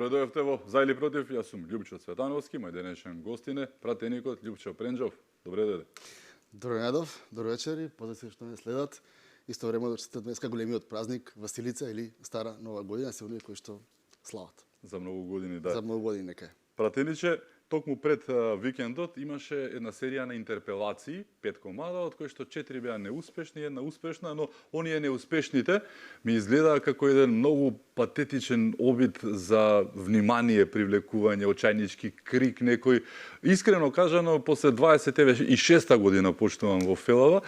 Добре дојавте во За или против. Јас сум Љупчо Цветановски, мој денешен гостин е пратеникот Љупчо Пренџов. Добре дојде. Добро најдов, добро вечери, поздрав што ме следат. Исто време да честитам денеска големиот празник Василица или Стара Нова година, се оние кои што слават. За многу години, да. За многу години нека е. Пратениче, токму пред викендот имаше една серија на интерпелации, 5 комада, од кои што 4 беа неуспешни, една успешна, но оние неуспешните ми изгледаа како еден многу патетичен обид за внимание, привлекување, очајнички крик некој. Искрено кажано, после 26-та година почнувам во Фелава,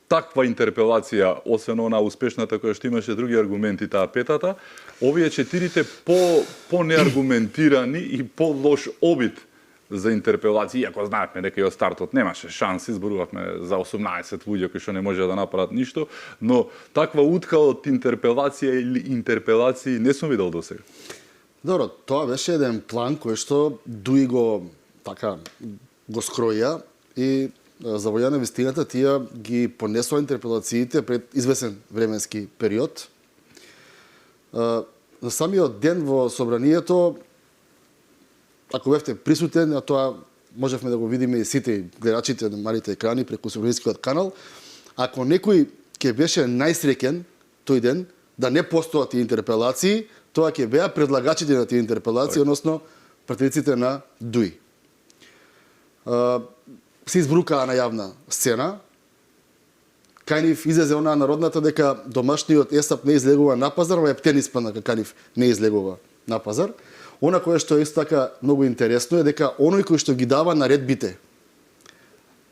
таква интерпелација, освен она успешната која што имаше други аргументи таа петата, овие четирите по неаргументирани и по лош обид за интерпелација, иако знаевме дека и од стартот немаше шанси, зборувавме за 18 луѓе кои што не можеа да направат ништо, но таква утка од интерпелација или интерпелации не сум видел досега. Добро, тоа беше еден план кој што Дуи го скроја и за воја на вистината тие ги понесоа интерпелациите пред извесен временски период. На самиот ден во собранието, ако бевте присутен, а тоа можевме да го видиме и сите гледачите на малите екрани преку собранискиот канал, ако некој ќе беше најсреќен тој ден да не постојат тие интерпелации, тоа ќе беа предлагачите на тие интерпелации, односно пратениците на Дуи. Се избрукаа на јавна сцена. Кај нив излезе онаа народната дека домашниот есап не излегува на пазар, ова ептениспана кај нив не излегува на пазар. Она кое што е исто така многу интересно е дека оној кој што ги дава наредбите,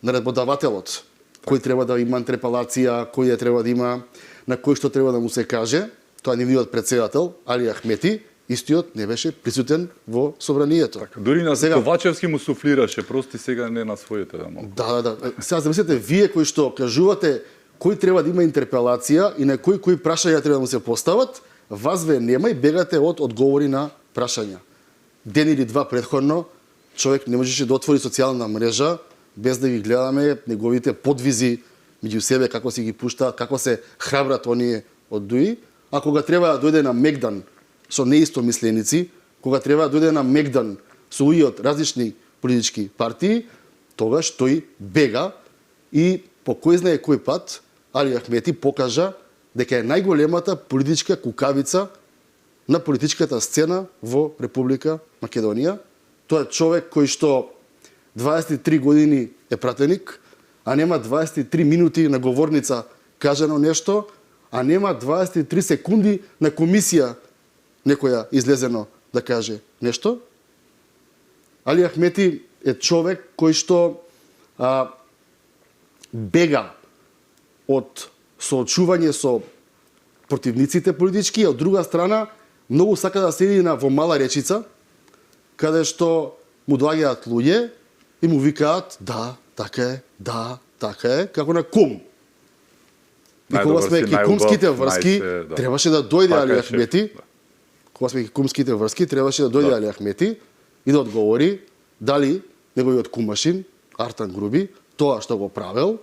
наредбодавателот, кој треба да има интерпелација, кој ја треба да има, на кој што треба да му се каже, тоа нивниот претседател Али Ахмети, истиот не беше присутен во собранието. Така, дури на Ковачевски му суфлираше, прости сега не на своите да малку. Да. Сега замислете вие кои што кажувате кој треба да има интерпелација и на кои прашања треба да му се постават, вас ве нема и бегате од одговори на прашања. Ден или два предходно човек не можеше да отвори социјална мрежа без да ги гледаме неговите подвизи меѓу себе, како си ги пуштаат, како се храбрат оние од Дуи, а кога треба да дојде на Мегдан со неистомисленици, кога треба да дојде на Мегдан со луѓе од различни политички партии, тогаш тој бега и по кој знае кој пат Али Ахмети покажа дека е најголемата политичка кукавица на политичката сцена во Република Македонија. Тоа е човек кој што 23 години е пратеник, а нема 23 минути на говорница кажано нешто, а нема 23 секунди на комисија некоја излезено да каже нешто. Али Ахмети е човек кој што бега од соочување со противниците политички, а од друга страна многу сака да седи во мала речица, каде што му доаѓаат луѓе и му викаат да, така е, како на кум. И кога сме кумските врски, требаше да дојде Али Ахмети, кога сме кумските врски, требаше да дојде Али Ахмети и да одговори дали неговиот кумашин, Артан Груби, тоа што го правел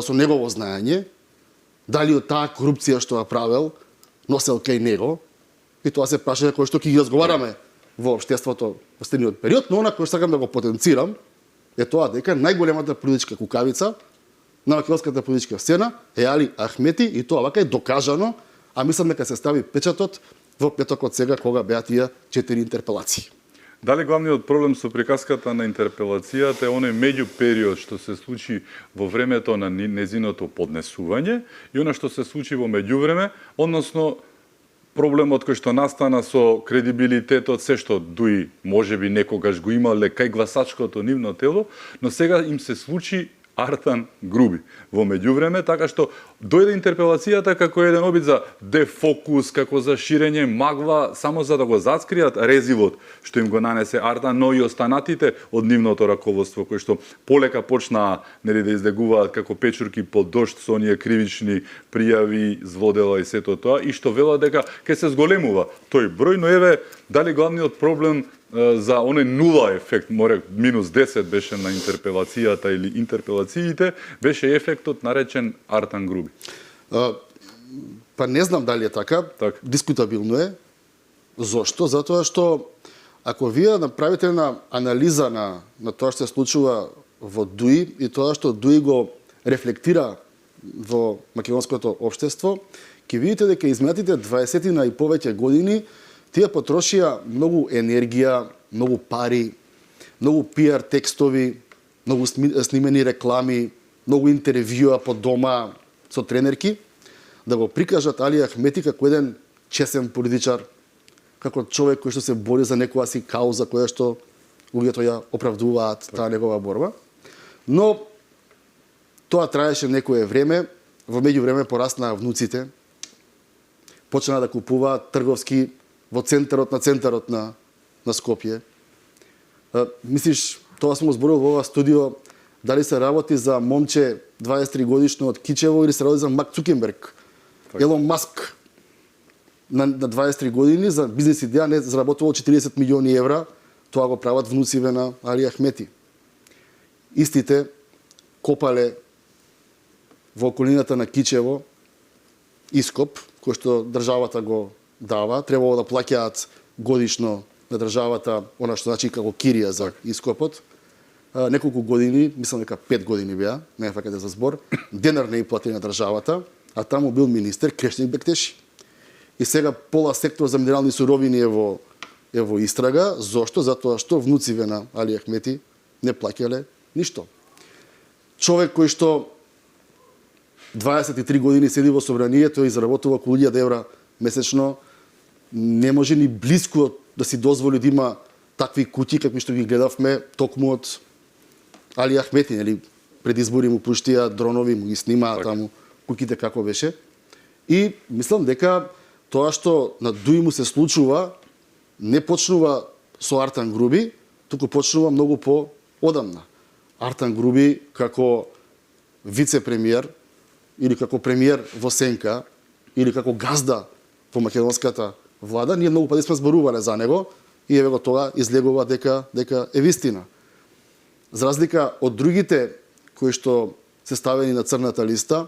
со негово знаење, дали од таа корупција што ја правел, носел кај него, и тоа се прашање кои што ќе ги разговараме во општеството во следниот период, но она кој сакам да го потенцирам е тоа дека најголемата политичка кукавица на македонската политичка сцена е Али Ахмети и тоа вака е докажано, а мислам дека се стави печатот во петокот сега кога беа тие 4 интерпелации. Дали главниот проблем со приказката на интерпелацијата е оној меѓупериод што се случи во времето на незиното поднесување и она што се случи во меѓувреме, односно проблемот кој што настана со кредибилитетот, се што Дуи можеби некогаш го имале кај гласачкото нивно тело, но сега им се случи Артан Груби во меѓувреме, така што дојде интерпелацијата како еден обид за дефокус, како за ширење магла, само за да го заскријат резивот што им го нанесе Артан, но и останатите од нивното раководство кои што полека почнаа да излегуваат како печурки под дожд со оние кривични пријави, злодела и сето тоа, и што велат дека ќе се зголемува тој број, но еве дали главниот проблем за оној нула ефект, минус 10 беше на интерпелацијата или интерпелациите, беше ефектот наречен Артан Груби. Па не знам дали е така, дискутабилно е. Зошто? Затоа што ако вие направите една анализа на тоа што се случува во ДУИ и тоа што ДУИ го рефлектира во македонското општество, ќе видите дека изминатите 20 и повеќе години тие потрошија многу енергија, многу пари, многу пиар текстови, многу снимени реклами, многу интервјуа по дома со тренерки, да го прикажат Али Ахмети како еден чесен политичар, како човек кој што се бори за некоја си кауза која што луѓето ја оправдуваат таа негова борба. Но тоа траеше некое време, во меѓувреме пораснаа внуците, почнаа да купуваат трговски во центарот на Скопје. Мислиш, тоа сум зборил во ова студио, дали се работи за момче 23 годишно од Кичево или се работи за Марк Цукерберг, Елон Маск на 23 години за бизнес идеја не заработувал 40 милиони евра, тоа го прават внуциве на Али Ахмети. Истите копале во околината на Кичево ископ, кој што државата го дава, требало да плаќаат годишно на државата она што значи како кирија за ископот. Неколку години, мислам дека 5 години беа, не факате за збор, денар не и плати на државата, а таму бил министер Крешник Бектеши. И сега пола сектор за минерални суровини е во истрага. Зошто? Затоа што внуциве на Али Ахмети не плаќале ништо. Човек кој што 23 години седи во собранието и заработува околу 1000 евра месечно, не може ни близко да си дозволи да има такви куќи какви што ги гледавме токму од Али Ахмети, нели, пред избори му пуштија дронови, му ги снимаа таму куќите како беше. И мислам дека тоа што на ДУИ му се случува не почнува со Артан Груби, туку почнува многу по-одамна. Артан Груби како вице-премиер или како премиер во сенка или како газда во македонската влада, ние многу пати сме зборувале за него и еве го тоа излегува дека е вистина. За разлика од другите кои што се ставени на црната листа,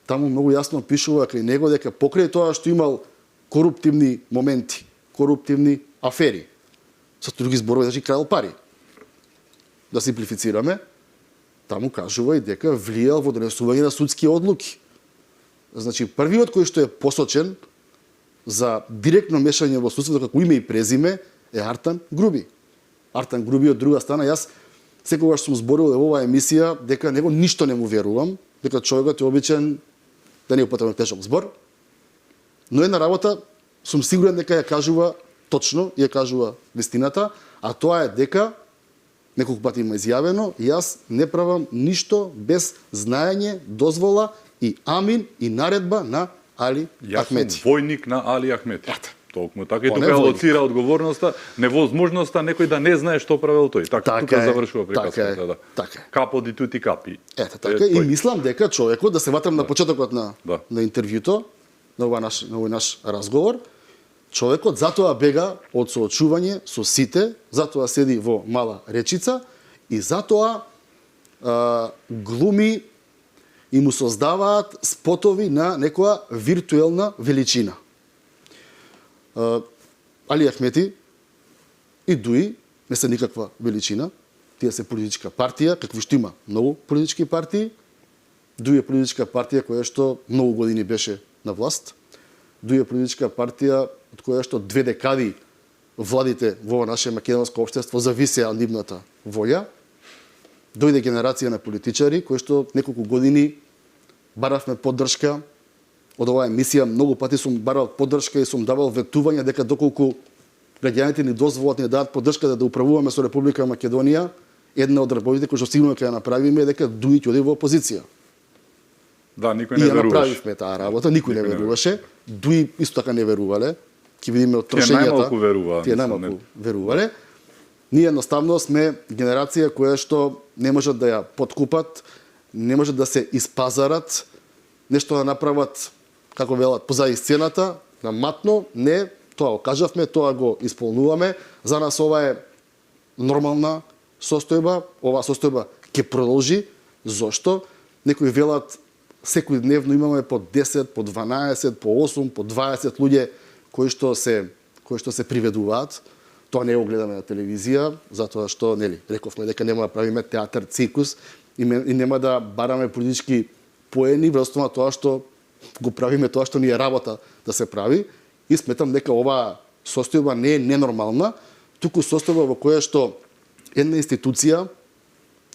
таму многу јасно пишува кај него дека покрај тоа што имал коруптивни моменти, коруптивни афери, со други зборови, значи крајал пари. Да симплифицираме, таму кажува и дека влијал во донесување на судски одлуки. Значи, првиот кој што е посочен за директно мешање во судството како име и презиме е Артан Груби. Артан Груби од друга страна, јас секогаш сум зборил во оваа емисија дека него ништо не му верувам, дека човекот е обичен, да не употребам тешок збор, но една работа сум сигурен дека ја кажува точно и ја кажува вистината, а тоа е дека неколку пати има изјавено, јас не правам ништо без знаење, дозвола и амин и наредба на Али Ахмети. Јас сум војник на Али Ахмети. Толкому така и тука лоцира одговорноста, невозможноста некој да не знае што правел тој. Така тука завршува приказката, да. Така. Капо ди тути капи. Ето така и мислам дека човекот, да се ватам на почетокот на интервјуто, на овој наш разговор, човекот затоа бега од соочување со сите, затоа седи во мала речица и затоа глуми и му создаваат спотови на некоја виртуелна величина. Али Ахмети и ДУИ не се никаква величина. Тие се политичка партија, какви што има многу политички партии. ДУИ е политичка партија која што многу години беше на власт. ДУИ е политичка партија од која што 2 декади владите во наше македонско општество зависеа од нивната волја. Дојде генерација на политичари кои што неколку години баравме поддршка. Од оваа емисија многу пати сум барал поддршка и сум давал ветување дека доколку граѓаните ни дозволат ни дадат поддршка да управуваме со Република Македонија, една од работите кои што сигурно ќе ја направиме е дека ДУИ ќе оди во опозиција. Да, никој не веруваше. И ја направивме таа работа, никој не веруваше. ДУИ исто така не верувале. Ќе видиме од трошењата. Тие најмалку верувале. Ние едноставно сме генерација која што не можат да ја подкупат, не можат да се испазарат, нешто да направат како велат позади сцената, на матно, не, тоа го кажавме, тоа го исполнуваме. За нас ова е нормална состојба, оваа состојба ќе продолжи. Зошто? Некои велат секојдневно имаме по 10, по 12, по 8, по 20 луѓе кои што се кои што се приведуваат. Тоа не го гледаме на телевизија, затоа што, нели, рековме дека нема да правиме театар, циркус и нема да бараме политички поени врз основа на тоа што го правиме тоа што ни е работа да се прави. И сметам дека оваа состојба не е ненормална, туку состојба во која што една институција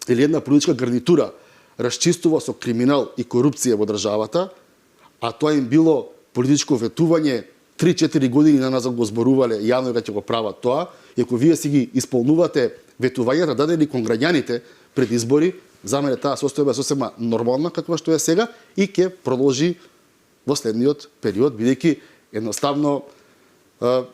или една политичка гарнитура расчистува со криминал и корупција во државата, а тоа им било политичко ветување 3-4 години назад го зборувале јавно дека ќе го прават тоа, и ако вие си ги исполнувате ветувањата дадени кон граѓаните пред избори, за мене таа состојба е сосема нормална каква што е сега и ќе продолжи во следниот период, бидејќи едноставно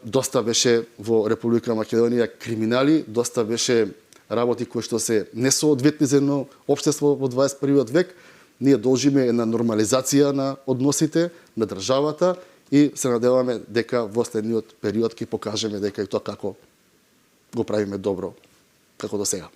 доста беше во Република Македонија криминали, доста беше работи кои што се несоодветни за едно општество во 21 век. Ние должиме една нормализација на односите на државата и се надеваме дека во следниот период ќе покажеме дека и тоа како го правиме добро, како до сега.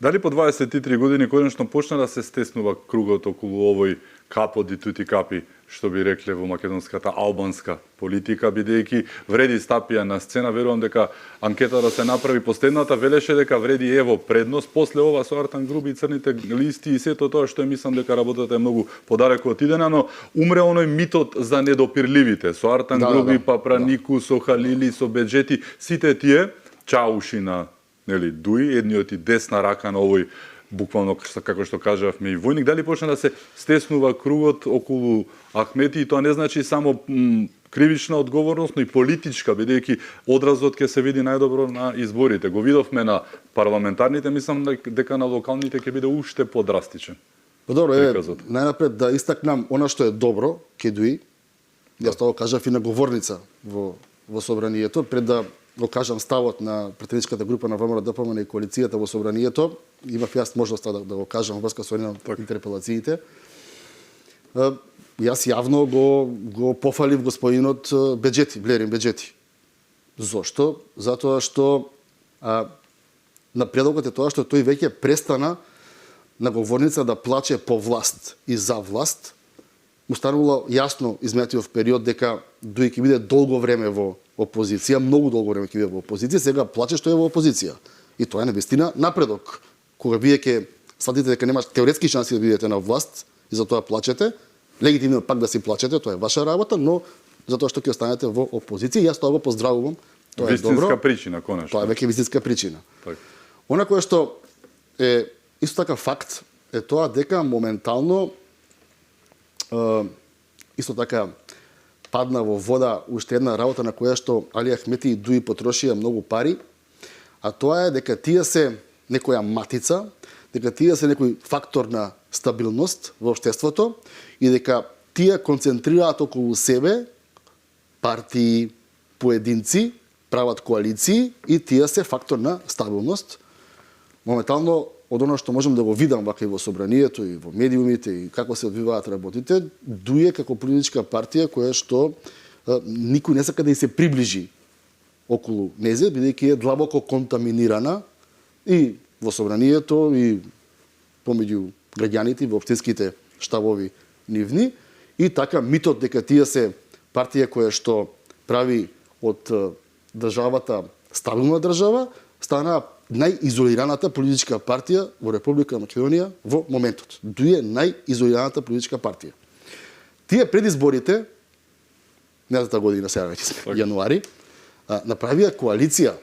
Дали по 23 години конечно почна да се стеснува кругот околу овој капо ди тути капи, што би рекле во македонската албанска политика, бидејќи вреди стапија на сцена, верувам дека анкета да се направи последната велеше дека вреди ево предност, после ова со Артан Груби и црните листи и сето тоа што мислам дека работата е многу подалеку од идена, но умре оној митот за недопирливите, со Артан Груби, Папранику, со Халили, со Беджети, сите тие чауши на нели Дуи, едниот и десна рака на овој буквално како што кажавме и војник, дали почна да се стеснува кругот околу Ахмети, и тоа не значи само кривична одговорност, но и политичка, бидејќи одразот ќе се види најдобро на изборите. Го видовме на парламентарните, мислам дека на локалните ќе биде уште подрастичен. Добро, најнапред да истакнам она што е добро ке Дуи. Јас тоа кажав и на говорница во собранието, пред да го кажам ставот на претеничката група на ВМРО-ДПМН и коалицијата во собранието, имав јас можноста да го кажам во врска со една од интерпелациите. Јас јавно го пофалив господинот Беджети, Блерин Беджети. Зошто? Затоа што напредокот е тоа што тој веќе престана на говорница да плаче по власт и за власт. Му станувало јасно изминатиот период дека Дуи ќе биде долго време во опозиција, многу долго време ќе биде во опозиција, сега плаче што е во опозиција. И тоа е навистина напредок. Кога вие ќе сватите дека немаш теоретски шанси да бидете на власт и затоа плачете, легитимно пак да си плачете, тоа е ваша работа, но затоа што ќе останете во опозиција, јас тоа го поздравувам. Тоа е добро. Вистинска причина, конечно. Тоа е веќе вистинска причина. Так. Она кое што е исто така факт е тоа дека моментално исто така падна во вода уште една работа на која што Али Ахмети и Дуи потрошија многу пари, а тоа е дека тие се некоја матица, дека тие се некој фактор на стабилност во општеството и дека тие концентрираат околу себе партии, поединци, прават коалиции и тие се фактор на стабилност. Моментално од оно што можам да го видам вака и во собранието и во медиумите и како се одвиваат работите, Дуи како политичка партија која што никој не сака да и се приближи околу незе, бидејќи е длабоко контаминирана и во собранието и помеѓу граѓаните во општинските штабови нивни, и така митот дека тие се партија која што прави од државата стабилна држава стана најизолираната политичка партија во Република Македонија во моментот. Дуи е најизолираната политичка партија. Тие пред изборите, незнатата година сега веќе сме, јануари, направија коалиција.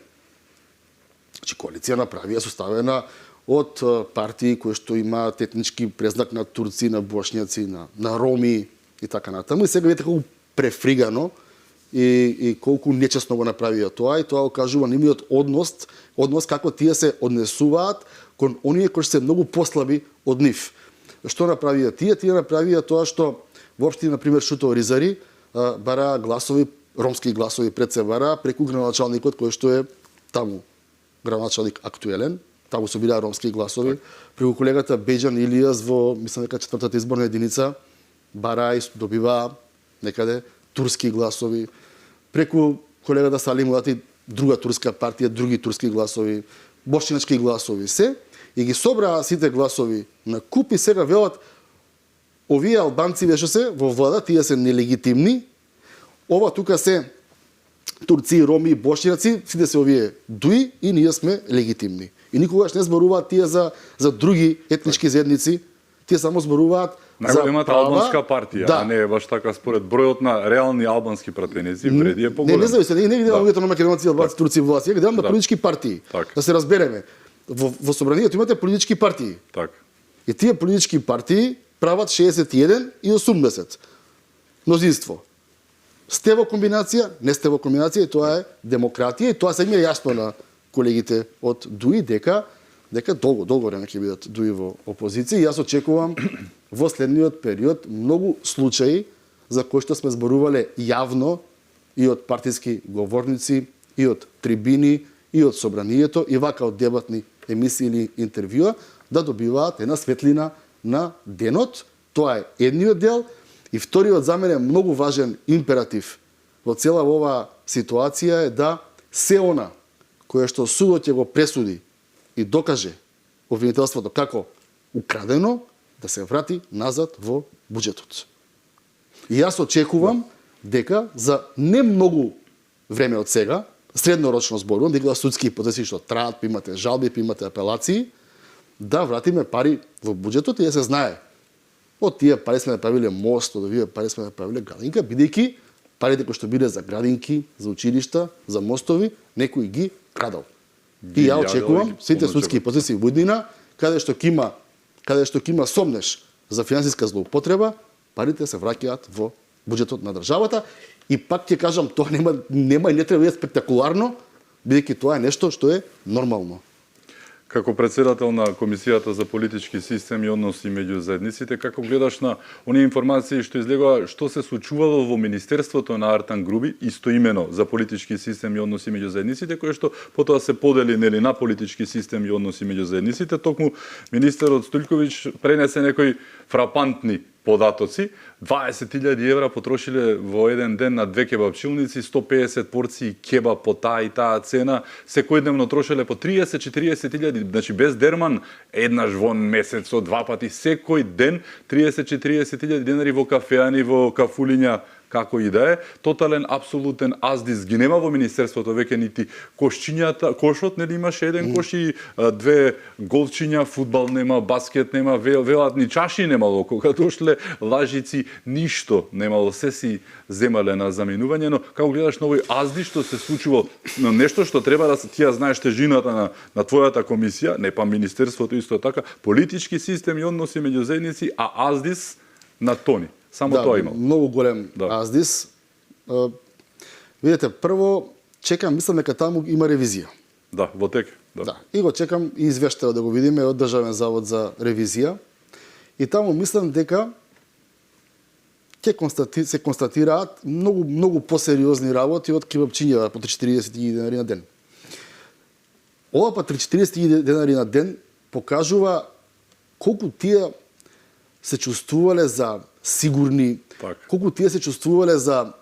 Значи коалиција направија составена од партии кои што имаат етнички презнак на турци, на бошњаци, на роми и така натаму. И сега видите колку префригано и колку нечесно го направија тоа, и тоа окажува нивниот однос како тие се однесуваат кон оние кои се многу послаби од нив. Што направија тие? Тие направија тоа што воопшто, например, Шуто Ризари бара гласови, ромски гласови пред се бара преку градоначалникот кој што е таму градоначалник актуелен, таму се бира ромски гласови, преку колегата Беџан Илијас во, мислам дека 4-та изборна единица бара и добива некаде турски гласови, преку колегата Салим Мулати друга турска партија, други турски гласови, бошњачки гласови, се, и ги собраа сите гласови на куп и сега велат овие албанци веше се во влада, тие се нелегитимни, ова тука се турци, роми, бошњаци, сите се овие дуи и ние сме легитимни. И никогаш не зборуваат тие за други етнички заедници, тие само зборуваат за најголемата права. албанска партија, Да. а не е баш така според бројот на реални албански пратеници, вреди е поголем. Не зависи, не гледам луѓето на македонци, албанци, турци власти, ја гледам на политички партии. Так. Да се разбереме. Во собранието имате политички партии. Така. И тие политички партии прават 61 и 80. Мнозинство. Сте во комбинација, не сте во комбинација, и тоа е демократија, и тоа се ми е јасно на колегите од ДУИ дека долго време ќе бидат ДУИ во опозиција. И јас очекувам во следниот период многу случаи за кои што сме зборувале јавно и од партиски говорници, и од трибини, и од собранието, и вака од дебатни емисии или интервјуа, да добиваат една светлина на денот. Тоа е едниот дел. И вториот за мене многу важен императив во цела оваа ситуација е да се она кое што судот ќе го пресуди и докаже обвинителството како украдено, да се врати назад во буџетот. И јас очекувам дека за не многу време од сега, среднорочно зборувам, дека судски процеси што траат, па имате жалби, па имате апелации, да вратиме пари во буџетот и да се знае. Од тие пари сме направиле мост, од овие пари сме направиле градинка, бидејќи парите кои што биле за градинки, за училишта, за мостови, некој ги крадал. И ја очекувам сите судски процеси во иднина, каде што ќе има сомнеш за финансиска злоупотреба, парите се враќаат во буџетот на државата. И пак ќе кажам, тоа нема и не треба да е спектакуларно, бидејќи тоа е нешто што е нормално. Како председател на Комисијата за политички систем и односи меѓу заедниците, како гледаш на оние информации што излегува што се случувало во Министерството на Артан Груби, истоимено за политички систем и односи меѓу заедниците, кое што потоа се подели на политички систем и односи меѓу заедниците, токму министерот Стојковиќ пренесе некои фрапантни податоци. 20.000 евра потрошиле во еден ден на 2 кебапчилници, 150 порции кебаб по таа и таа цена, секојдневно трошеле по 30-40.000, значи без дерман, еднаш во месецот, 2 пати, секој ден 30-40.000 денари во кафеани, во кафулиња, како и да е, тотален, апсолутен аздис ги нема во Министерството, веќе нити кошчињата, кошот, нели имаше еден кош и 2 голчиња, фудбал нема, баскет нема, велат ни чаши немало, кога дошле лажици, ништо немало, се си земале на заменување, но како гледаш на овој аздис што се случува, но нешто што треба да ти ја знаеш тежината на твојата комисија, не па Министерството исто така, политички систем и односи меѓу заедници, а аздис на тони. Само тоа имало. Многу голем аздис. Видете, прво чекам, мислам дека таму има ревизија. Да, во тек. Да. И го чекам и извештајот да го видиме од Државен завод за ревизија. И таму мислам дека ќе се констатираат многу посериозни работи од кебапчиња по 40.000 денари на ден. Ова па 40.000 денари на ден покажува колку тие се чувствувале за сигурни, колку тие се чувствувале за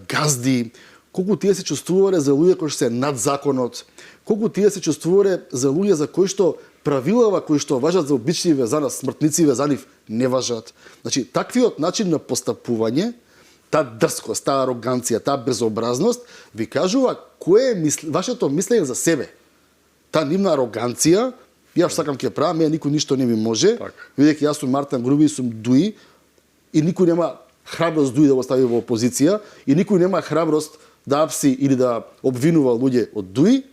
газди, колку тие се чувствувале за луѓе кои што се над законот, колку тие се чувствувале за луѓе за кои што правилава кои што важат за обични за нас, смртници за нив не важат. Значи, таквиот начин на постапување, таа дрскост, таа ароганција, таа безобразност, ви кажува кое е вашето мислење за себе. Таа нивна ароганција, јас сакам ќе правам, мене никој ништо не ми може, бидејќи јас сум Артан Груби, сум ДУИ, и никој нема храброст ДУИ да го стави во опозиција, и никој нема храброст да апси или да обвинува луѓе од ДУИ,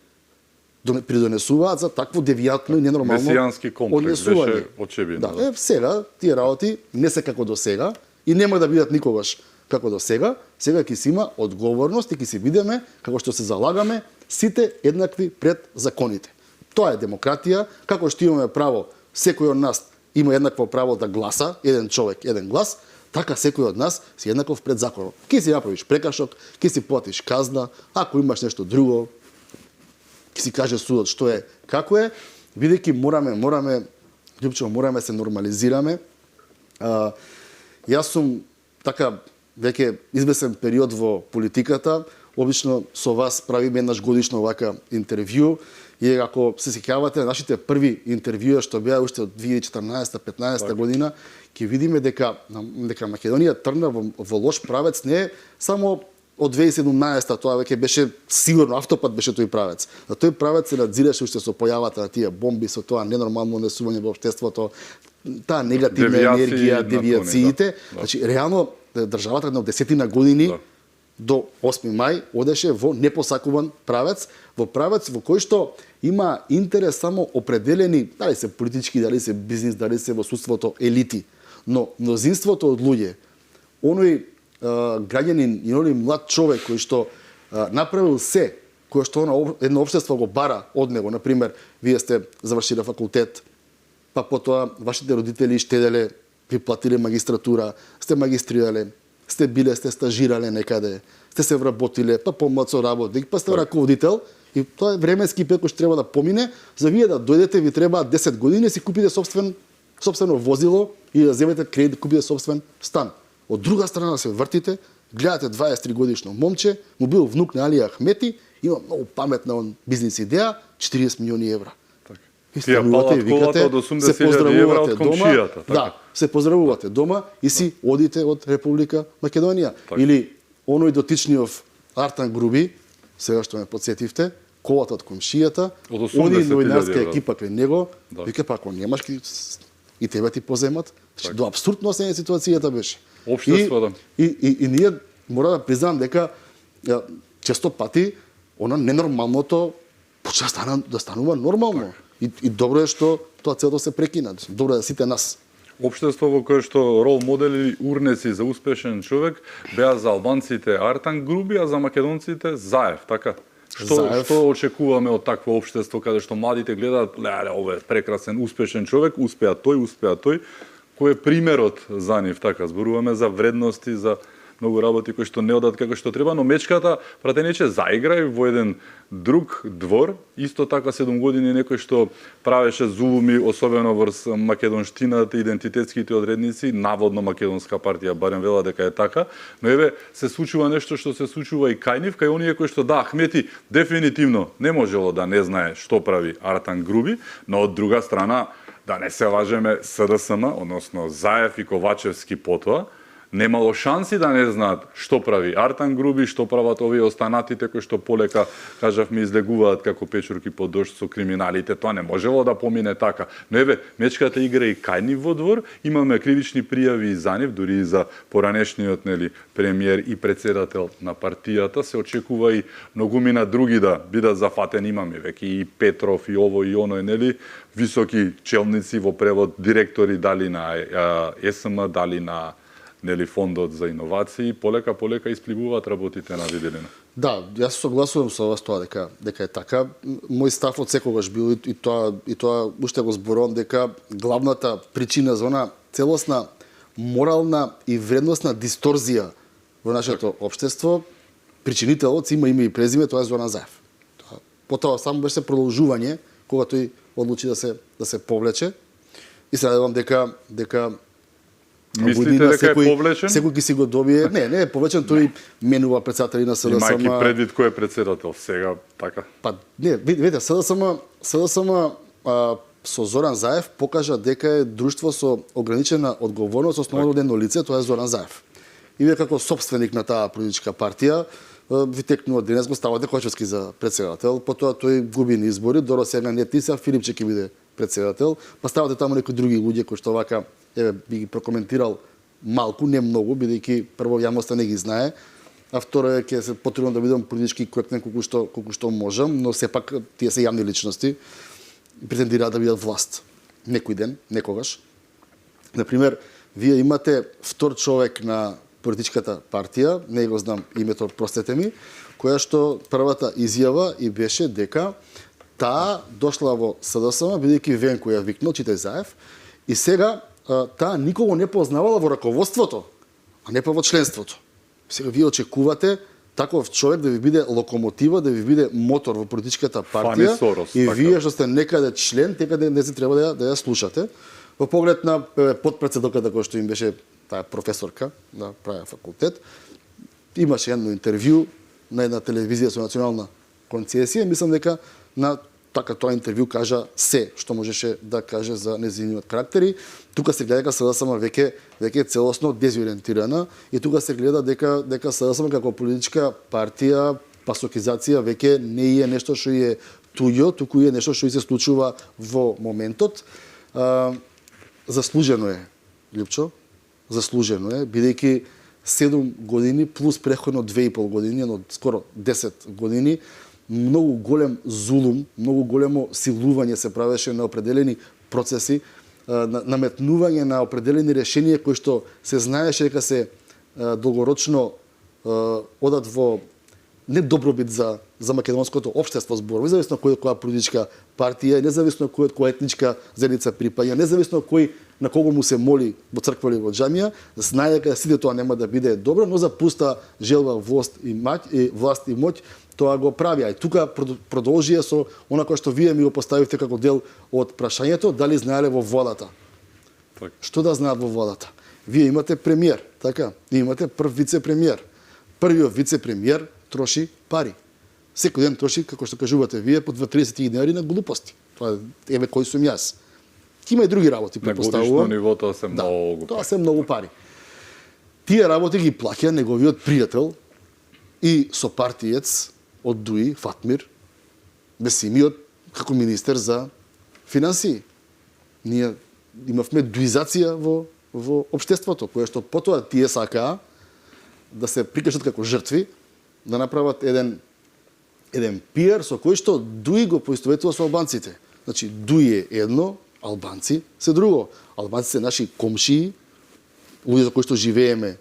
придонесуваат за такво девијатно и ненормално месијански комплекс беше очебен. Да, сега тие работи не се како до сега и нема да бидат никогаш како до сега. Сега ќе си има одговорност и ќе си видиме како што се залагаме сите еднакви пред законите. Тоа е демократија, како што имаме право, секој од нас има еднакво право да гласа, еден човек, еден глас, така секој од нас си еднаков пред законот. Ке си направиш прекашок, ке си платиш казна, ако имаш нешто друго, ке си каже судот што е, како е, бидејќи мораме се нормализираме. Јас сум така веќе извесен период во политиката, обично со вас правиме еднаш годишно вака интервју, и ако се сеќавате нашите први интервјуа што беа уште од 2014-15 година, ќе видиме дека Македонија тргна во лош правец, не само од 2017 тоа веќе беше сигурно автопат беше тој правец. На тој правец се надзираше уште со појавата на тие бомби, со тоа ненормално несување во општеството, таа негативна енергија, девиациите. Значи реално државата на 10 години до 8 мај одеше во непосакуван правец, во правец во кој што има интерес само определени, дали се политички, дали се бизнис, дали се во судството елити, но мнозинството од луѓе, оној граѓанин и оној млад човек кој што направил се, кој што едно општество го бара од него, на пример, вие сте завршиле факултет, па потоа вашите родители штеделе, ви платиле магистратура, сте магистрирале, сте биле, сте стажирале некаде, сте се вработиле, па помладо работник, па сте раководител, и тоа е временски период кој што треба да помине, за вие да дојдете ви треба 10 години си купите собствено возило и да земете кредит да купите собствен стан. Од друга страна се вртите, гледате 23 годишно момче, му бил внук на Али Ахмети, има многу паметна бизнис идеја, 40 милиони евра. И станувате и викате, се поздравувате дома, да, се поздравувате дома и си одите од Република Македонија. Или оној дотичниот Артан Груби, сега што ме подсетивте, колата од комшијата, они новинарска екипа кај него, вика па ако немаш и тебе ти поземат, до апсурдно се ситуацијата беше. Општеството. И ние мора да признам дека често пати она ненормалното почна да станува нормално. И добро е што тоа целото се прекина. Добро е да сите нас. Општество во кое што рол модели урнеци за успешен човек беа за албанците Артан Груби, а за македонците Заев, така? Што очекуваме од такво општество каде што младите гледаат, ова е прекрасен, успешен човек, успеа тој. Кој е примерот за нив, така? Зборуваме за вредности, за многу работи кои што не одат како што треба, но мечката пратенече заигра во еден друг двор, исто така 7 години некој што правеше зулуми, особено врз македонштината, идентитетските одредници, наводно македонска партија, барем вела дека е така, но еве се случува нешто што се случува и кај нив, кај оние кои што Ахмети дефинитивно не можело да не знае што прави Артан Груби, но од друга страна, да не се лажеме, СДСМ, односно Заев и Ковачевски потоа, немало шанси да не знаат што прави Артан Груби, што прават овие останатите кои што полека, кажавме, излегуваат како печурки под дожд со криминалите. Тоа не можело да помине така. Но еве, мечката игра и кај нив во двор, имаме кривични пријави и за нив, дури и за поранешниот премиер и председател на партијата. Се очекува и многумина други да бидат зафатени, имаме веќе и Петров и ово и оно, високи челници во превод, директори дали на ЕСМ, дали на фондот за иновации, полека испливуваат работите на виделина. Да, јас согласувам со вас тоа дека е така. Мој став од секогаш бил и тоа уште го зборувам дека главната причина за она целосна морална и вредносна дисторзија во нашето општество, причинителот има име и презиме, тоа е Зоран Заев. Потоа само беше продолжување кога тој одлучи да се повлече и се надевам дека мислите дека е повлечен? Секој ќе си го добие. Не е повлечен, тој менува председатели на СДСМ. Имајќи предвид кој е председател сега, така? Па не, видите, СДСМ со Зоран Заев покажа дека е друштво со ограничена одговорност, основано од едно лице, тоа е Зоран Заев. И вие како собственик на таа политичка партија, ви текнува денес го ставате Ковачевски за председател, потоа тој губи на избори, до сега не ти, сега Филипче ќе биде председател, па ставате таму некои други луѓе кои што вака би ги прокоментирал малку, не многу, бидејќи прво јавноста не ги знае, а второ е ќе се потребно да бидам политички коректен колку што можам, но сепак тие се јавни личности и претендираат да бидат власт. Некој ден, некогаш. Например, вие имате втор човек на политичката партија, не го знам името, простете ми, која што првата изјава и беше дека таа дошла во СДСМ, бидејќи Венко ја викнал, читај Заев, и сега таа никого не познавала во раководството, а не па во членството. Сега вие очекувате таков човек да ви биде локомотива, да ви биде мотор во политичката партија, Сорос, и така. вие што сте некаде член, некаде не се треба да ја слушате. Во поглед на подпредседателката која што им беше таа професорка на правен факултет, имаше едно интервју на една телевизија со национална концесија, мислам дека на така тоа интервју кажа се што можеше да каже за нејзиниот карактери. Тука се гледа дека СДСМ веќе е целосно дезориентирана и тука се гледа дека СДСМ како политичка партија, пасокизација веќе не е нешто што е туѓо, туку е нешто што се случува во моментот. Заслужено е, Лјупчо, заслужено е, бидејќи 7 години плюс преходно 2,5 години, но скоро 10 години, многу голем зулум, многу големо силување се правеше на определени процеси, наметнување на определени решенија кои што се знаеше дека се долгорочно одат во недобробит за македонското општество збор, независно која политичка партија, независно која етничка заедница припаѓа, независно кој на кого му се моли во црква или во џамија, знае дека сите тоа нема да биде добро, но за пуста желба власт и моќ тоа го прави. А и тука продолжија со она кое што вие ми го поставивте како дел од прашањето, дали знаеле во владата. Так. Што да знаат во владата? Вие имате премиер, така? И имате прв вице-премиер. Првиот вице-премиер троши пари. Секој ден троши, како што кажувате вие, по 20-30 денари на глупости. Тоа еве кој сум јас. Има и други работи, На претпоставувам. годишно ниво тоа се многу тоа се многу пари. Тие работи ги плаќа неговиот пријател и сопартиец од ДУИ, Фатмир Бесимиот, како министер за финансии. Ние имавме дуизација во општеството, кое што потоа тие сакаа да се прикажат како жртви, да направат еден пиар со кој што ДУИ го поистоветува со албанците. Значи, ДУИ е едно, албанци се друго. Албанци се наши комшии, луѓе за кои што живееме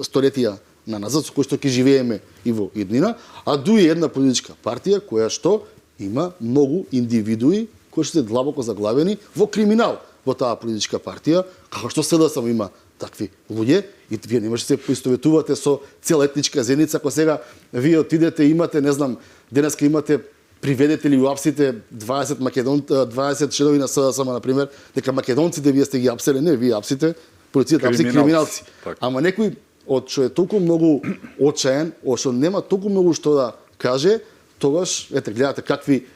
столетија на назад, со кои што ќе живееме и во иднина, а ДУИ е една политичка партија која што има многу индивидуи кои што се длабоко заглавени во криминал во таа политичка партија, како што СДСМ има такви луѓе, и вие не можете да се поистоветувате со цела етничка заедница, ако сега вие отидете имате, не знам, денеска имате приведете ли у апсите 20 членови на СДСМ, например, дека македонците вие сте ги апсели, не, вие апсите, полицијата апси криминалци. Так. Ама некој од што е толку многу очаен, што нема толку многу што да каже, тогаш, ете, гледате какви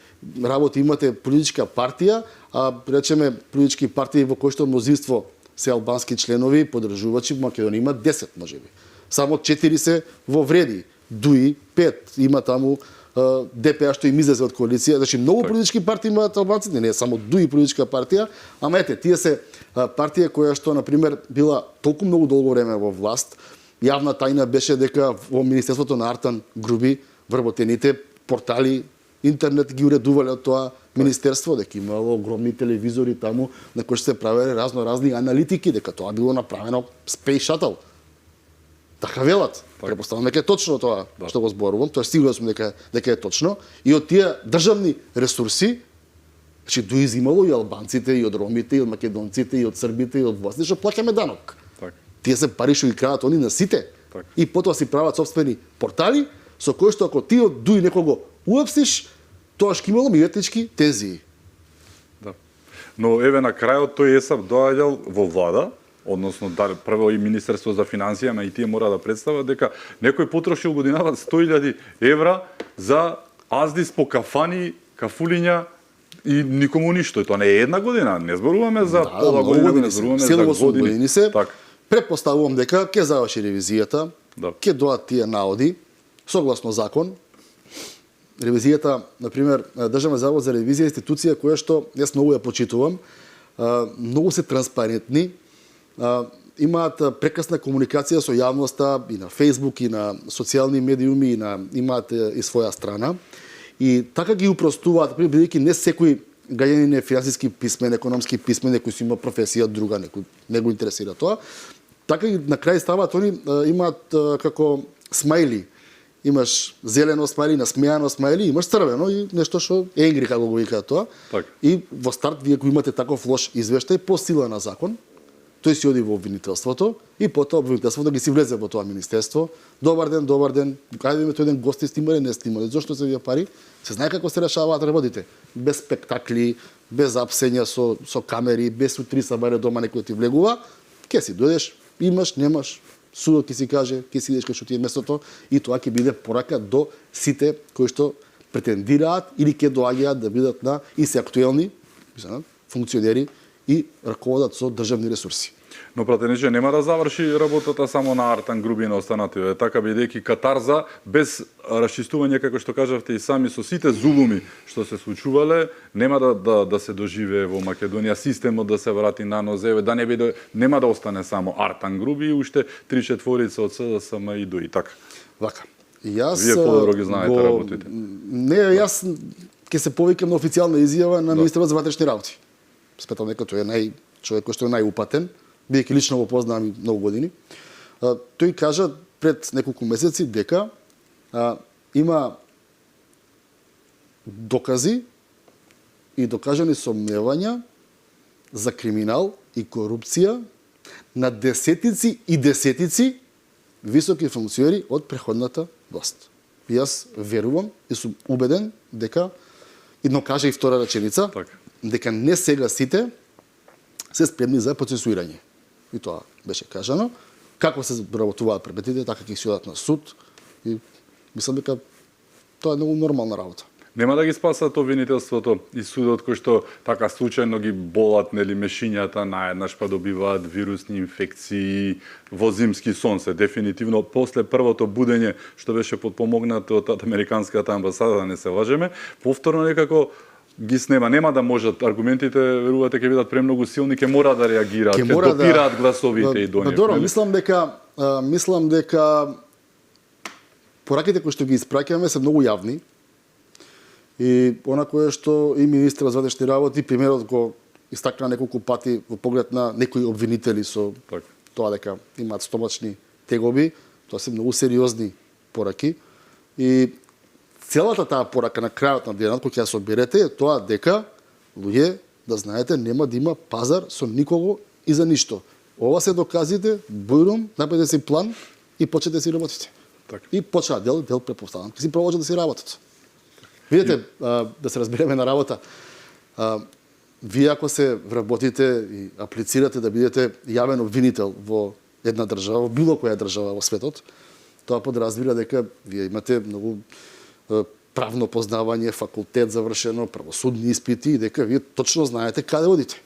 работи имате политичка партија, а речеме политички партии во кои што мнозинство се албански членови, подржувачи, во Македонија има 10 можеби. Само 4 се во вреди. ДУИ 5, има таму ДПА што им излезе од коалиција. Значи многу политички партии имаат албанците, не е само ДУИ политичка партија, ама ете, тие се партија која што на пример била толку многу долго време во власт. Јавна тајна беше дека во Министерството на Артан Груби вработените портали интернет ги уредувале од тоа министерство, дека имало огромни телевизори таму на кои се правеле разни аналитики, дека тоа било направено Space Shuttle. Така велат. Препоставам дека е точно тоа што го зборувам, тоа сигурно сум дека е точно. И од тие државни ресурси, значи доизимало и албанците, и од ромите, и од македонците, и од србите, и од властите, што плаќаме данок. Так. Тие се пари што ги крадат они на сите. Так. И потоа си прават собствени портали, со кои што ако ти од ДУИ некого уапсиш, тоа ќе имало етнички тензии. Да. Но еве на крајот тој ЕСАП доаѓал во влада, односно прво и Министерство за финансија, ама и тие мора да представат дека некој потрошил годинава 100.000 евра за аздис по кафани, кафулиња и никому ништо. И тоа не е една година, не зборуваме за пола година, не зборуваме за години. Так. Предпоставувам дека ќе заврши ревизијата, ќе доаат тие наоди, согласно закон. Ревизијата, например, Државен завод за ревизија е институција која што јас многу ја почитувам, многу се транспарентни, имаат прекрасна комуникација со јавноста и на Facebook и на социјални медиуми, имаат и своја страна. И така ги упростуваат, бидејќи не секој гаѓанин е финансиски писмен, економски писмен, некој си има професија друга, некој не го интересира тоа. Така и на крај ставаат они имаат како смајли. Имаш зелено смајли, насмејано смајли, имаш црвено и нешто што енгри, како го викаат тоа. Так. И во старт вие го имате таков лош извештај по сила на закон, тој си оди во обвинителството и потоа обвинителството ги си влезе во тоа министерство. Добар ден, кај имате еден гости снимале, не снимале, зошто се вие пари? Се знае како се решаваат работите. Без спектакли, без апсења со камери, без утри сабаре дома некој ти влегува, ќе си дојдеш, имаш, немаш, судот ќе си каже, ќе си идеш кај што ти е местото и тоа ќе биде порака до сите кои што претендираат или ќе доаѓаат да бидат на и се актуелни функционери и раководат со државни ресурси. Но пратениче нема да заврши работата само на Артан Груби и на останативе, така бидејќи катарза без расчистување, како што кажавте и сами, со сите зулуми што се случувале, нема да се доживее во Македонија, системот да се врати на нозе, да не биде, нема да остане само Артан Груби и уште 3/4 од СДСМ и ДОИ, така. Вака. Јас Вие подобро ги знаете работите. Не, јас ќе се повикам на официјална изјава на министерот за ватрешни работи. Сметам дека тој е човек кој што е најупатен, бидејќи лично го познавам и многу години. Тој кажа пред неколку месеци дека има докази и докажани сомневања за криминал и корупција на десетици и десетици високи функционери од преходната власт. И јас верувам и сум убеден дека, но кажа и втора реченица, дека не сега сите се спремни за процесуирање. И тоа беше кажано. Како се работуваат предметите, така ќе се одат на суд. И мислам дека тоа е многу нормална работа. Нема да ги спасат обвинителството и судот кој што така случајно ги болат нели мешињата наеднаш па добиваат вирусни инфекции во зимски сонце. Дефинитивно после првото будење што беше подпомогнато од американската амбасада, да не се лажеме, повторно некако ги снема, нема да можат аргументите, верувате, ќе бидат премногу силни, ќе мора да реагираат, ќе допираат гласовите и до нив. Добро, мислам дека пораките кои што ги испраќаме се многу јавни. И она кое што и министерот за ватрешни работи, примерот го истакна неколку пати во поглед на некои обвинители со тоа дека имаат стомачни тегоби, тоа се многу сериозни пораки. И целата таа порака на крајот на денот, кој ќе ја соберете, е тоа дека, луѓе, да знаете, нема да има пазар со никого и за ништо. Ова се доказите, бујрум, направете си план и почнете си работите. И почнаа дел препоставам. Ќе си продолжат да си работат. Видете, да се разбереме на работа, вие ако се вработите и аплицирате да бидете јавен обвинител во една држава, во било која држава во светот, тоа подразбира дека вие имате многу правно познавање, факултет завршено, правосудни испити и дека вие точно знаете каде одите.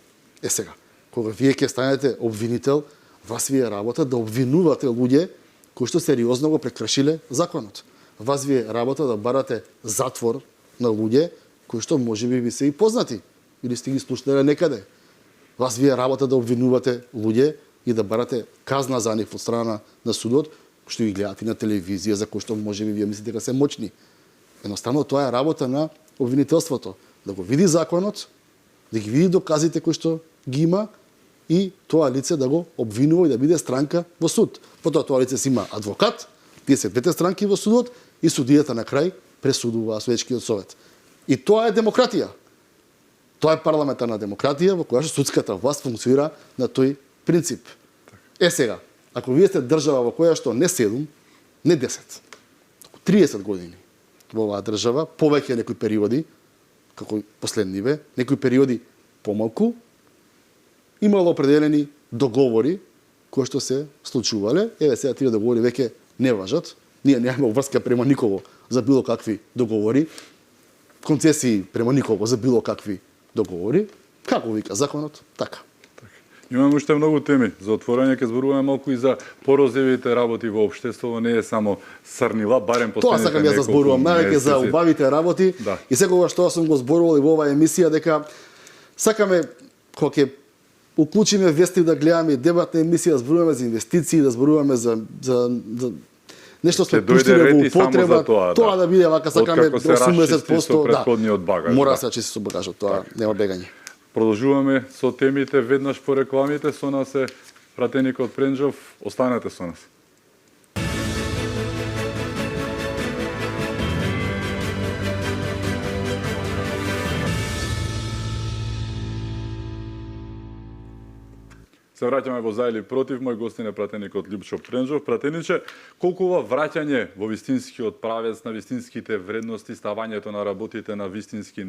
Сега, кога вие ќе станете обвинител, вас ви е работа да обвинувате луѓе кои што сериозно го прекршиле законот. Вас ви е работа да барате затвор на луѓе кои што можеби ви се и познати или сте ги слушнале некаде. Вас ви е работа да обвинувате луѓе и да барате казна за нив од страна на судот, што ги гледате на телевизија, за кои што можеби вие мислите дека се моćни. Едноставно тоа е работа на обвинителството, да го види законот, да ги види доказите кои што ги има и тоа лице да го обвинува и да биде странка во суд. Потоа тоа лице си има адвокат, тие се двете странки во судот и судијата на крај пресудува судечкиот совет. И тоа е демократија. Тоа е парламентарна демократија во која што судската власт функционира на тој принцип. Сега, ако вие сте држава во која што не 7, не 10, 30 години во оваа држава, повеќе некои периоди, како последниве, некои периоди помалку, имало определени договори кои што се случувале. Еве сега тие договори веќе не важат. Ние немаме врска према никого за било какви договори, концесии према никого за било какви договори. Како вика законот, така. Имаме уште многу теми за отворање, ќе зборуваме малку и за порозевите работи во општеството, не е само срнила, барем последните неколку месеци. Тоа сакам јас да зборувам, највеќе за убавите работи. Да. И секогаш што сум го зборувал и во оваа емисија, дека сакаме кога ќе уклучиме вести да гледаме дебатна емисија, да зборуваме за инвестиции, да зборуваме за нешто што пуштиме во употреба, тоа да биде вака сакаме 80%, да. Мора да се чисти со багажот, тоа нема бегање. Продолжуваме со темите веднаш по рекламите. Со нас е пратеникот Пренџов. Останете со нас. Се враќаме во За или против. Мој гостин е пратеникот Љупчо Пренџов. Пратениче, колку ова враќање во вистинскиот правец, на вистинските вредности, ставањето на работите на вистински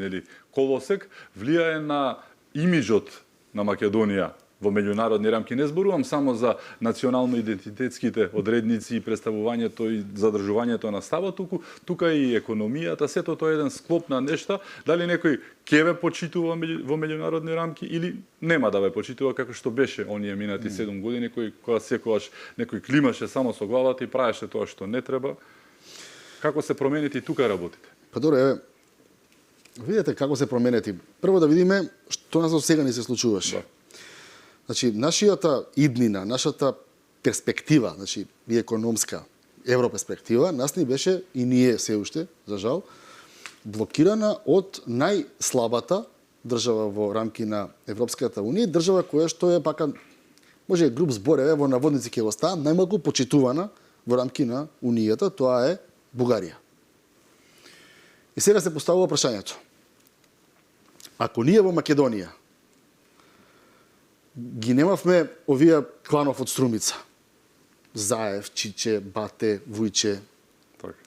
колосек, влијае на имиджот на Македонија во меѓународни рамки. Не зборувам само за национално идентитетските одредници и представувањето и задржувањето на ставот, тука и економијата, сето тоа е еден склоп на нешта, дали некој ќе ве почитува во меѓународни рамки или нема да ве почитува како што беше оние минати 7 години кога секогаш некој климаше само со главата и правеше тоа што не треба. Како се променети тука работите? Па добре, видете како се променети. Прво да видиме што нас до сега не се случуваше. Да. Значи, нашијата иднина, нашата перспектива, значи и економска европерспектива, нас ни беше и ние се уште, за жал, блокирана од најслабата држава во рамки на Европската унија, држава која што е пака, може груб збореве, во наводници ќе го ставам, најмалку почитувана во рамки на Унијата, тоа е Бугарија. И сега се поставува прашањето. Ако ние во Македонија ги немавме овие кланов од Струмица, Заев, Чиче, Бате, Вујче,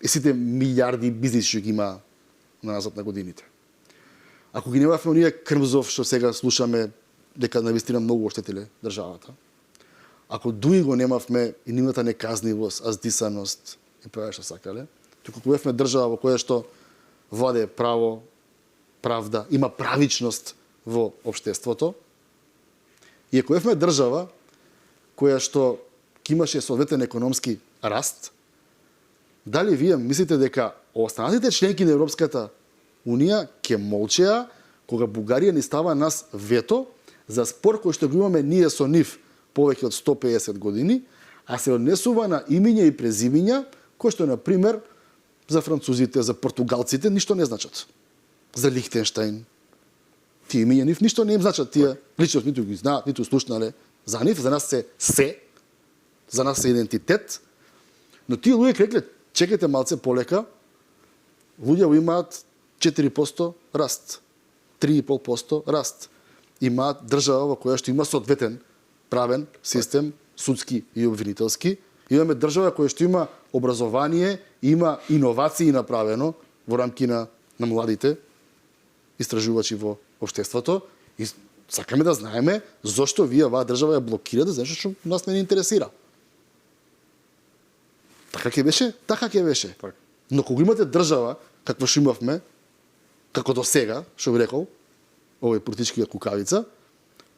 и сите милиарди бизнис што ги има назад на годините. Ако ги немавме оние Крмзов што сега слушаме дека навистина многу оштетиле државата, ако дуи го немавме и нивната неказнивост, аздисаност и праве што сакале, туку ако бевме држава во која што владее право, правда, има правичност во општеството, и ако бевме држава која што имаше соодветен економски раст, дали вие мислите дека останатите членки на Европската Унија ќе молчеа кога Бугарија ни става нас вето за спор кој што го имаме ние со нив повеќе од 150 години, а се однесува на имиња и презимиња кои што, например, за французите, за португалците ништо не значат. За Лихтенштаин. Тие имиња нив ништо не им значат, тие лично ниту ги знаат, ниту слушнале за нив, за нас се, за нас е идентитет, но тие луѓе рекле, чекайте малце полека, луѓе имаат 4% раст, 3,5% раст. Имаат држава во која што има соодветен правен систем, судски и обвинителски. Имаме држава која што има образование, има иновации направено во рамки на младите истражувачи во општеството и сакаме да знаеме зошто вие оваа држава ја блокирате за нешто што нас не ни интересира. Така ќе беше? Така ќе беше. Так. Но кога имате држава, каква што имавме, како до сега, што би рекол, овој политичкиот кукавица,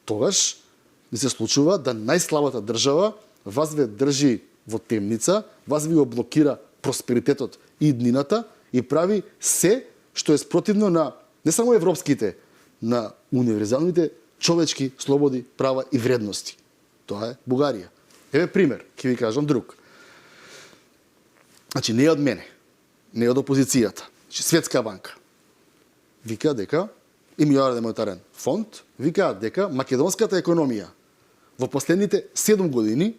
тогаш ни се случува да најслабата држава вас ве држи во темница, вас ви го блокира просперитетот и иднината и прави се што е спротивно на не само европските, на универзалните човечки слободи, права и вредности. Тоа е Бугарија. Еве пример, ќе ви кажам друг. Значи, не е од мене, не е од опозицијата. Значи, Светска банка вика дека, и Меѓународен монетарен фонд, викаат дека македонската економија во последните 7 години,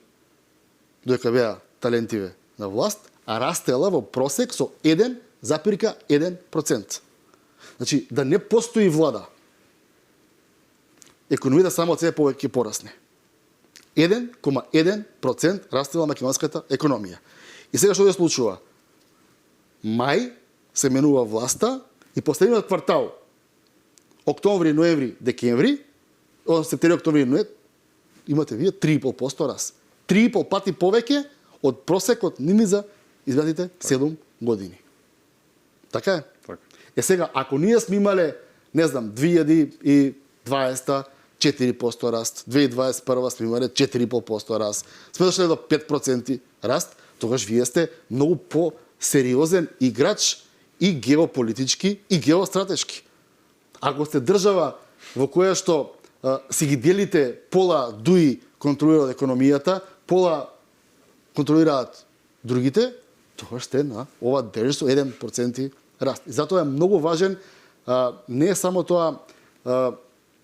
додека беа талентиве на власт, а растела во просек со 1,1%. Значи, да не постои влада, економијата само од себе повеќе порасне. 1,1% растела македонската економија. И сега што се случува? Мај се менува власта и последниот квартал, октомври, ноември, декември, од септември, октомври, ноември, имате вие 3,5% раст. 3,5 пати повеќе од просекот ними за изминатите 7 години. Така е? Так. Е сега, ако ние сме имале, не знам, 2020 4% раст, 2021 сме имале 4,5% раст, сме дошли до 5% раст, тогаш вие сте многу по-сериозен играч и геополитички и геостратешки. Ако сте држава во која што си ги делите пола дуи контролираат економијата, пола контролираат другите, тогаш сте на ова држество 1% раст. И затоа е многу важен не е само тоа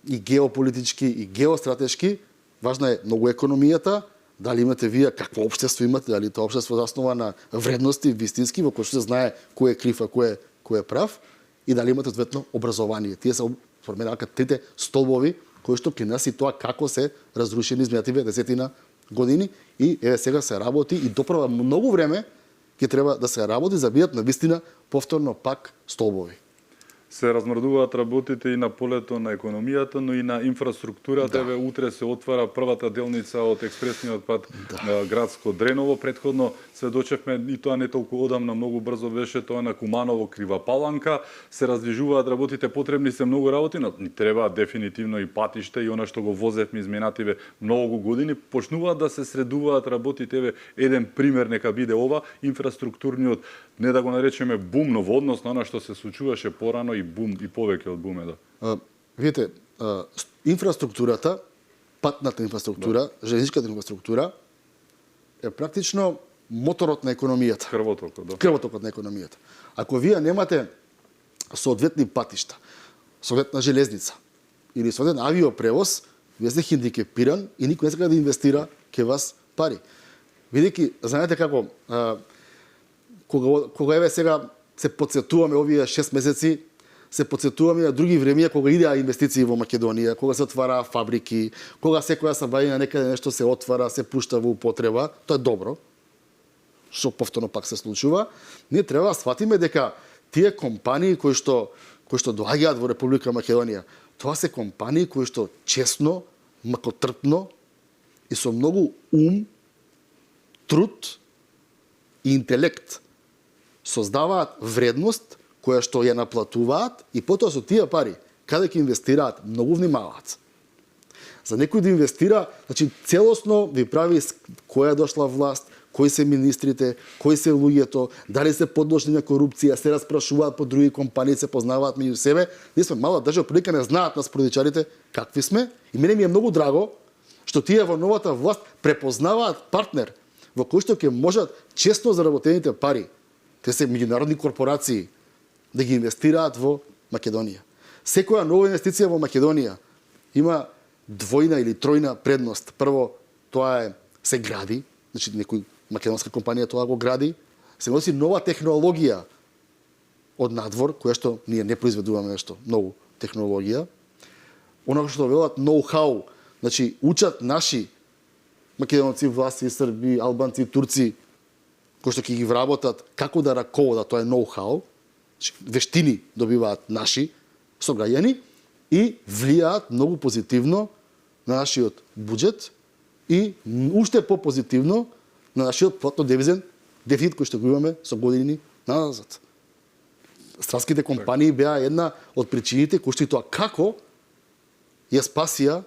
и геополитички и геостратешки, важна е многу економијата, дали имате вие какво општество имате, дали тоа општество заснова на вредности вистински во кој што се знае кој е крив, а кој е прав, и дали имате одветно образование. Тие се формираат трите столбови кои што при нас и тоа како се разрушени изминативе десетина години и еве сега се работи и доправа многу време ќе треба да се работи за бидат навистина повторно пак столбови. се размрдуваат работите и на полето на економијата, но и на инфраструктурата. Еве утре се отвара првата делница од експресниот пат градско Дреново. Претходно сведочевме и тоа не толку одамна, многу брзо беше тоа на Куманово Крива Паланка. Се раздвижуваат работите, потребни се многу работи, но ни треба дефинитивно и патиште и она што го возевме изминативе многу години. Почнуваат да се средуваат работите. Еве еден пример нека биде ова, инфраструктурниот, не да го наречеме бум, но во однос на она што се случуваше порано и бум и повеќе од бум Видите, инфраструктурата, патната инфраструктура, железничката инфраструктура е практично моторот на економијата. Крвотокот, Крвотокот на економијата. Ако вие немате соодветни патишта, соодветна железница или соодветен авиопревоз, вие сте хендикепиран и никој не сака да инвестира ке вас пари. Видејќи, знаете како, кога еве сега се подсетуваме овие 6 месеци, се подсетуваме на други времења кога идеа инвестиции во Македонија, кога се отвараа фабрики, кога секоја сабајина некаде нешто се отвара, се пушта во употреба, тоа е добро. Што повторно пак се случува, ние треба да сватиме дека тие компании кои што доаѓаат во Република Македонија, тоа се компании кои што честно, макотрпно и со многу ум, труд и интелект создаваат вредност која што ја наплатуваат и потоа со тие пари, каде ќе инвестираат, многу внимаваат. За некој да инвестира, значи целосно ви прави која е дошла власт, кои се министрите, кои се луѓето, дали се подложни на корупција, се распрашуваат по други компании, се познаваат меѓу себе. Ние сме мала држава, прилика не знаат нас породичарите какви сме. И мене ми е многу драго што тие во новата власт препознаваат партнер во кој што ќе можат честно заработените пари, те се меѓународни корпорации, да ги инвестираат во Македонија. Секоја нова инвестиција во Македонија има двојна или тројна предност. Прво, тоа се гради, значи некој македонска компанија тоа го гради, се носи нова технологија од надвор, која што ние не произведуваме нешто, нову технологија. Оно што велат ноу-хау, значи учат наши македонци, власти, срби, албанци, турци, кои што ќе ги вработат како да раководат, тоа е ноу-хау, вештини добиваат наши сограѓани и влијаат многу позитивно на нашиот буџет и уште по-позитивно на нашиот платно-девизен дефицит кој што го имаме со години назад. Странските компании беа една од причините кои што и тоа како ја спасија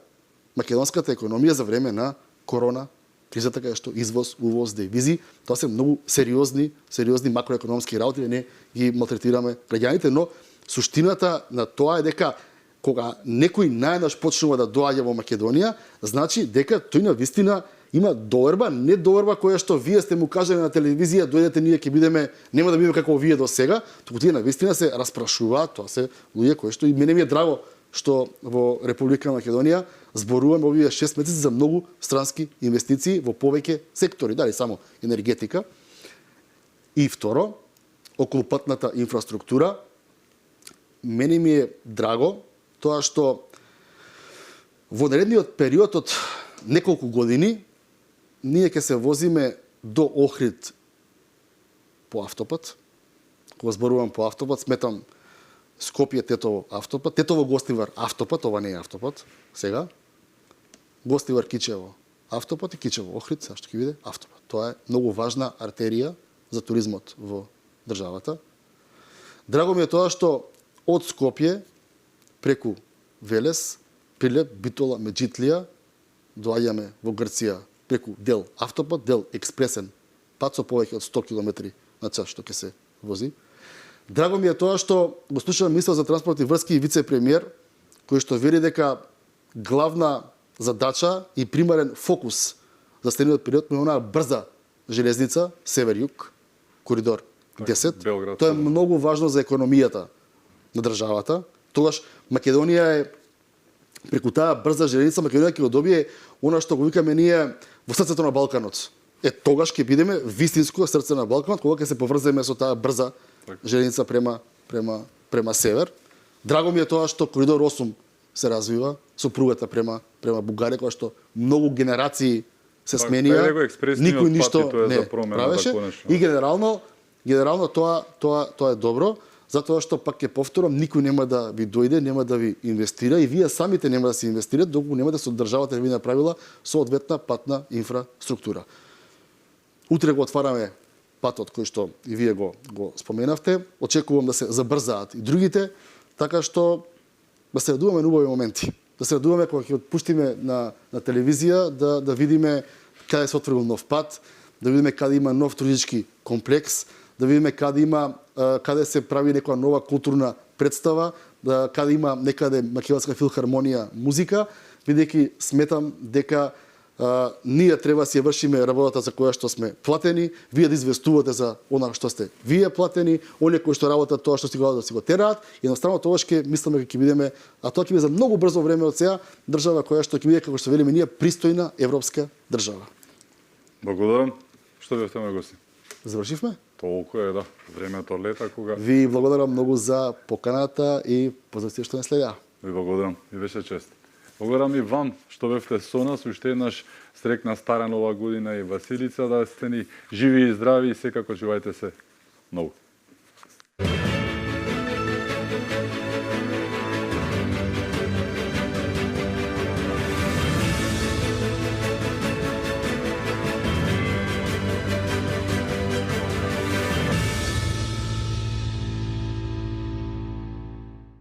македонската економија за време на корона кризата, кај што извоз, увоз, девизи, тоа се многу сериозни макроекономски работи, не ги малтретираме граѓаните, но суштината на тоа е дека кога некој најнаш почнува да доаѓа во Македонија, значи дека тој на вистина има доверба, не доверба која што вие сте му кажале на телевизија, дојдете, ние ќе бидеме, нема да бидеме како вие до сега, туку тие на вистина се распрашуваат, тоа се луѓе кои што и мене ми е драго што во Република Македонија зборуваме овие 6 месеци за многу странски инвестиции во повеќе сектори, дали само енергетика. И второ, околу патната инфраструктура, мене ми е драго тоа што во наредниот период од неколку години ние ќе се возиме до Охрид по автопат. Кога зборувам по автопат, сметам Скопје Тетово автопат, Тетово Гостивар автопат, ова не е автопат сега. Гостивар Кичево автопат и Кичево Охрид, сега што ќе биде автопат. Тоа е многу важна артерија за туризмот во државата. Драго ми е тоа што од Скопје преку Велес, Прилеп, Битола, Меджитлија доаѓаме во Грција преку дел автопат, дел експресен пат со повеќе од 100 км на час што ќе се вози. Драго ми е тоа што го слушам министер за транспорт и врски и вице-премиер, кој што вели дека главна задача и примарен фокус за следниот период е онаа брза железница север-југ, коридор 10. Белград, тоа е многу важно за економијата на државата. Тогаш Македонија е преку таа брза железница, Македонија ќе го добие она што го викаме ние во срцето на Балканот. Тогаш ќе бидеме вистинско срце на Балканот, кога ќе се поврземе со таа брза железница према север. Драго ми е тоа што коридор 8 се развива со пругата према Бугарија, која што многу генерации се сменија, никој ништо не правеше и генерално тоа е добро, затоа што пак ќе повторам, никој нема да ви дојде, нема да ви инвестира и вие самите нема да се инвестирате доколку нема да се од државата да ви направила соодветна патна инфраструктура. Утре го отвараме патот кој што и вие го споменавте. Очекувам да се забрзаат и другите, така што да се радуваме на убави моменти. Да се радуваме кога ќе отпуштиме на телевизија да видиме каде се отворил нов пат, да видиме каде има нов туристички комплекс, да видиме каде се прави некоја нова културна представа, каде има некаде Македонска филхармонија музика, бидејќи сметам дека ние треба да си ја вршиме работата за која што сме платени, вие да известувате за она што сте вие платени, оние кои што работат тоа што си го да си го тераат, едноставно тоа ќе мислиме дека ќе бидеме, а тоа ќе биде за многу брзо време од сега држава која што ќе биде како што велиме ние пристојна европска држава. Благодарам. Што бевте мои гости? Завршивме? Толку е, да. Времето лета кога... Ви благодарам многу за поканата и поздрав што не следеа. Ви благодарам. Ви беше чест. Благодарам и вам што бевте со нас. Уште еднаш стрекна стара нова година и Василица, да сте ни живи и здрави и секако чувајте се многу.